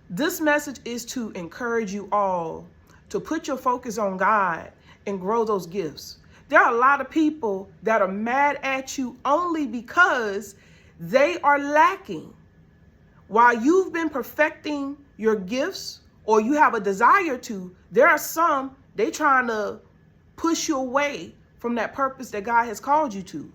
This message is to encourage you all to put your focus on God and grow those gifts. There are a lot of people that are mad at you only because they are lacking. While you've been perfecting your gifts, or you have a desire to, there are some, they trying to push you away from that purpose that God has called you to.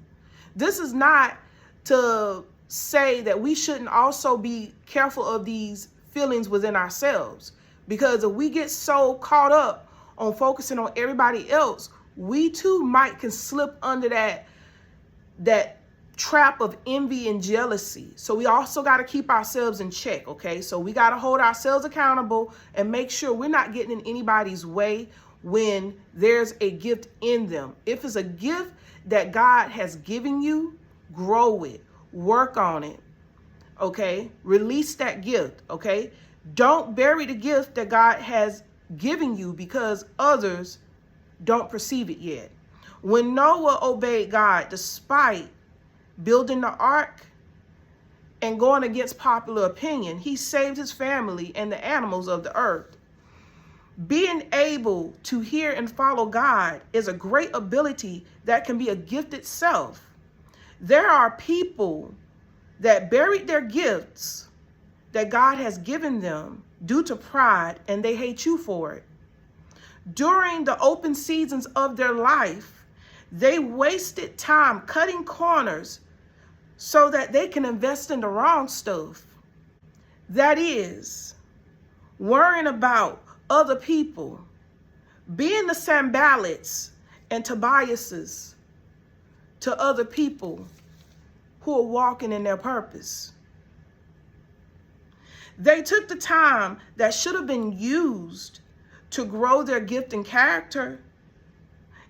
This is not to say that we shouldn't also be careful of these feelings within ourselves, because if we get so caught up on focusing on everybody else, we too can slip under that trap of envy and jealousy. So we also got to keep ourselves in check, okay? So we got to hold ourselves accountable and make sure we're not getting in anybody's way when there's a gift in them. If it's a gift that God has given you, grow it, work on it, okay? Release that gift, okay? Don't bury the gift that God has given you because others don't perceive it yet. When Noah obeyed God despite building the ark and going against popular opinion, he saved his family and the animals of the earth. Being able to hear and follow God is a great ability that can be a gift itself. There are people that buried their gifts that God has given them due to pride, and they hate you for it. During the open seasons of their life, they wasted time cutting corners so that they can invest in the wrong stuff. That is, worrying about other people, being the Sanballats and Tobiases to other people who are walking in their purpose. They took the time that should have been used to grow their gift and character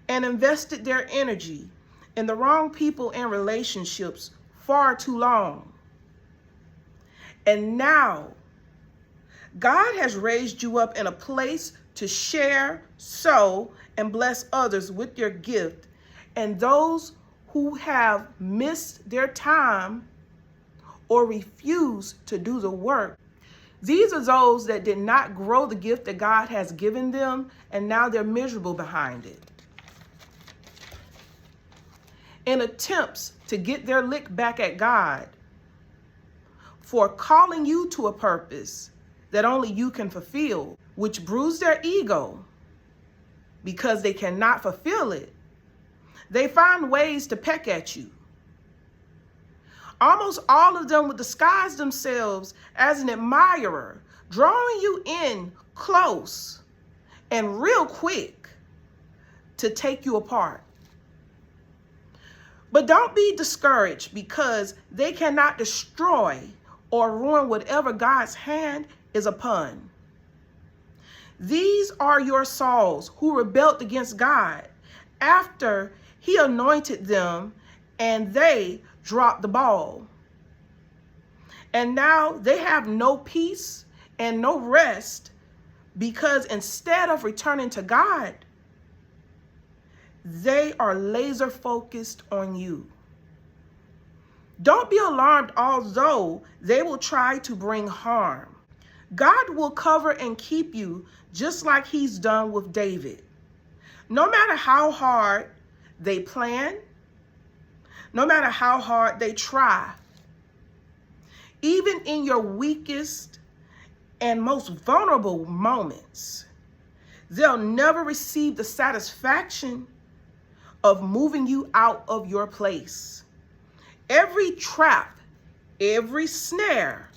and invested their energy in the wrong people and relationships far too long. And now, God has raised you up in a place to share, sow, and bless others with your gift. And those who have missed their time or refuse to do the work, these are those that did not grow the gift that God has given them, and now they're miserable behind it. In attempts to get their lick back at God for calling you to a purpose that only you can fulfill, which bruised their ego because they cannot fulfill it, they find ways to peck at you. Almost all of them would disguise themselves as an admirer, drawing you in close and real quick to take you apart. But don't be discouraged because they cannot destroy or ruin whatever God's hand is upon. These are your Sauls who rebelled against God after he anointed them and they dropped the ball. And now they have no peace and no rest because instead of returning to God, they are laser focused on you. Don't be alarmed, although they will try to bring harm. God will cover and keep you just like he's done with David. No matter how hard they plan, no matter how hard they try, even in your weakest and most vulnerable moments, they'll never receive the satisfaction of moving you out of your place. Every trap, every snare,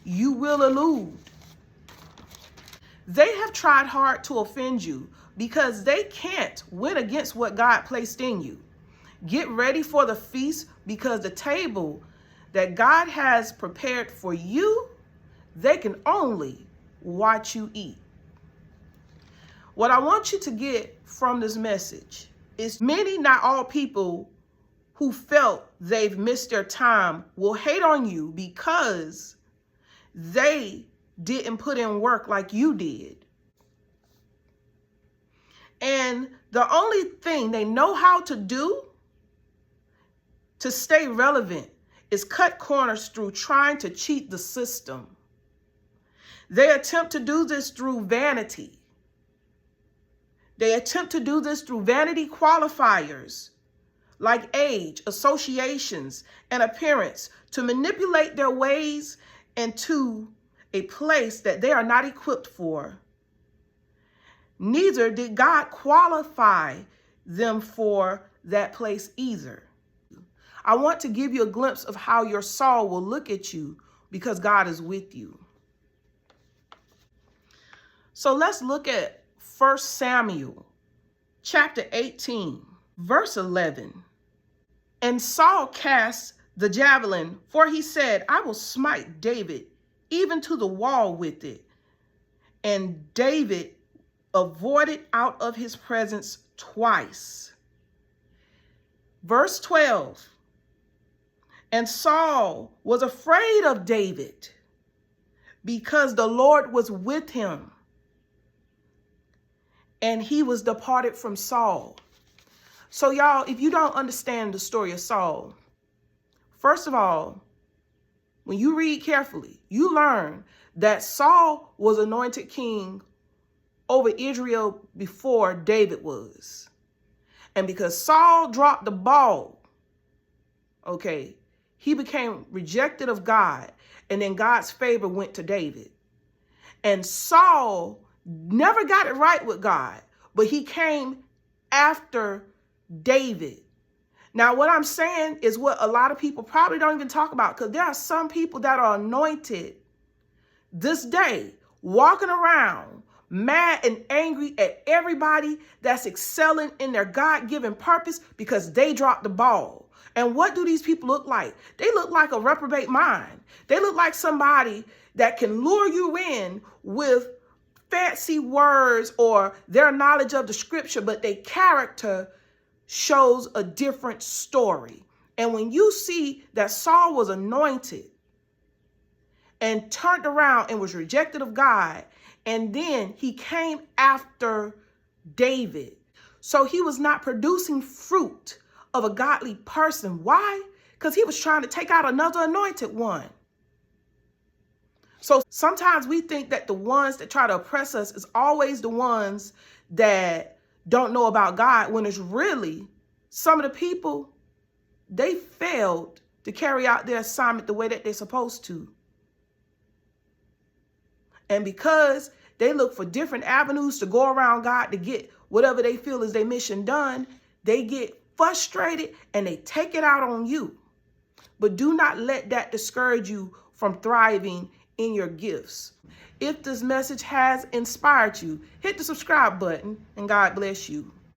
you will elude. They have tried hard to offend you because they can't win against what God placed in you. Get ready for the feast because the table that God has prepared for you, they can only watch you eat. What I want you to get from this message is many, not all people who felt they've missed their time will hate on you because they didn't put in work like you did. And the only thing they know how to do to stay relevant is cut corners through trying to cheat the system. They attempt to do this through vanity. They attempt to do this through vanity qualifiers like age, associations, and appearance to manipulate their ways into a place that they are not equipped for. Neither did God qualify them for that place either. I want to give you a glimpse of how your Saul will look at you because God is with you. So let's look at 1 Samuel chapter 18, verse 11. And Saul cast the javelin, for he said, I will smite David even to the wall with it. And David avoided out of his presence twice. Verse 12. And Saul was afraid of David because the Lord was with him, and he was departed from Saul. So y'all, if you don't understand the story of Saul, first of all, when you read carefully, you learn that Saul was anointed king over Israel before David was. And because Saul dropped the ball, okay, he became rejected of God, and then God's favor went to David. And Saul never got it right with God, but he came after David. Now, what I'm saying is what a lot of people probably don't even talk about, because there are some people that are anointed this day, walking around mad and angry at everybody that's excelling in their God-given purpose because they dropped the ball. And what do these people look like? They look like a reprobate mind. They look like somebody that can lure you in with fancy words or their knowledge of the scripture, but their character shows a different story. And when you see that Saul was anointed and turned around and was rejected of God, and then he came after David, so he was not producing fruit of a godly person. Why? Because he was trying to take out another anointed one. So sometimes we think that the ones that try to oppress us is always the ones that don't know about God, when it's really some of the people, they failed to carry out their assignment the way that they're supposed to. And because they look for different avenues to go around God to get whatever they feel is their mission done, they get frustrated and they take it out on you. But do not let that discourage you from thriving in your gifts. If this message has inspired you, hit the subscribe button, and God bless you.